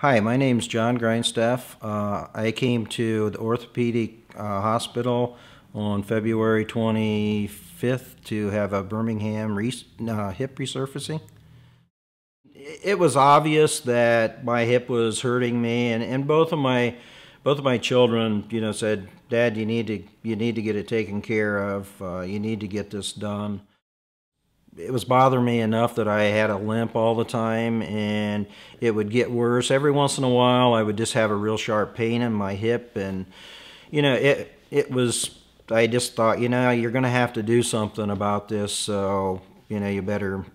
Hi, my name's John Grindstaff. I came to the orthopedic hospital on February 25th to have a Birmingham hip resurfacing. It was obvious that my hip was hurting me, and both of my children, said, "Dad, you need to get it taken care of. You need to get this done." It was bothering me enough that I had a limp all the time, and it would get worse. Every once in a while, I would just have a real sharp pain in my hip, and it was. I just thought, you're going to have to do something about this. So you better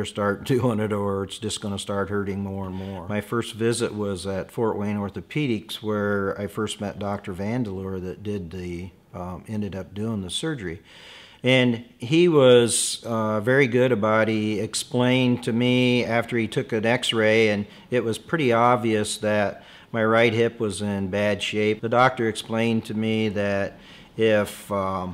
start doing it, or it's just going to start hurting more and more. My first visit was at Fort Wayne Orthopedics, where I first met Dr. Vandeleur that ended up doing the surgery. And he was very good about it. He explained to me after he took an x-ray, and it was pretty obvious that my right hip was in bad shape. The doctor explained to me that if I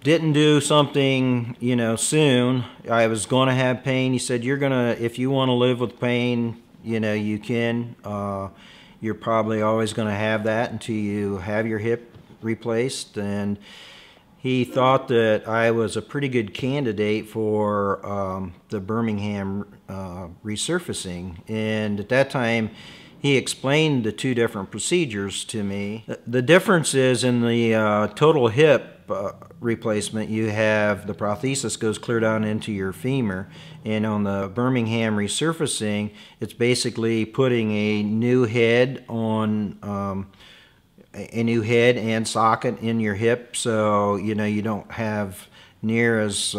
didn't do something, soon, I was going to have pain. He said, if you want to live with pain, you can. You're probably always going to have that until you have your hip replaced. And he thought that I was a pretty good candidate for the Birmingham resurfacing. And at that time, he explained the two different procedures to me. The difference is in the total hip replacement, you have the prosthesis goes clear down into your femur. And on the Birmingham resurfacing, it's basically putting a new head on a new head and socket in your hip, so you don't have near as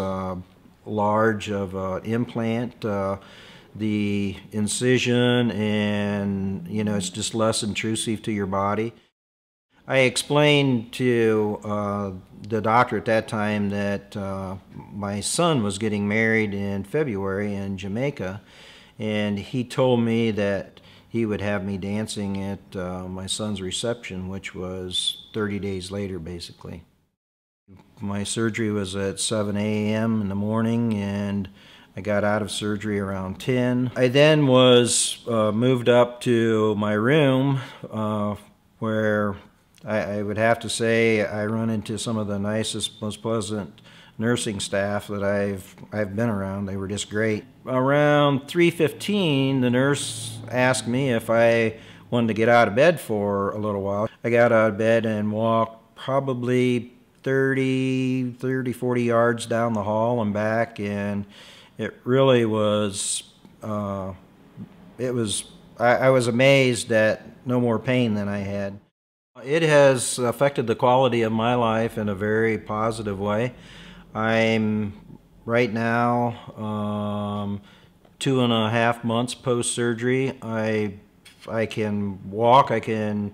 large of an implant. The incision, and it's just less intrusive to your body. I explained to the doctor at that time that my son was getting married in February in Jamaica, and he told me that he would have me dancing at my son's reception, which was 30 days later, basically. My surgery was at 7 a.m. in the morning, and I got out of surgery around 10. I then was moved up to my room, where I would have to say I run into some of the nicest, most pleasant nursing staff that I've been around. They were just great. Around 3:15, the nurse asked me if I wanted to get out of bed for a little while. I got out of bed and walked probably 30, 40 yards down the hall and back, and it really was, I was amazed at no more pain than I had. It has affected the quality of my life in a very positive way. I'm right now 2.5 months post-surgery. I can walk, I can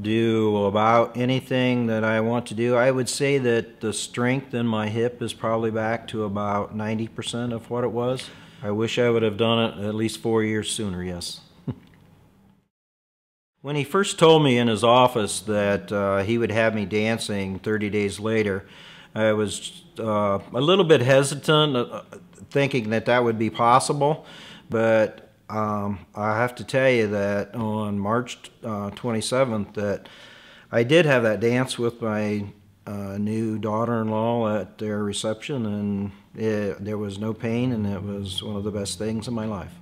do about anything that I want to do. I would say that the strength in my hip is probably back to about 90% of what it was. I wish I would have done it at least 4 years sooner, yes. When he first told me in his office that he would have me dancing 30 days later, I was a little bit hesitant, thinking that would be possible, but I have to tell you that on March 27th that I did have that dance with my new daughter-in-law at their reception, and there was no pain, and it was one of the best things in my life.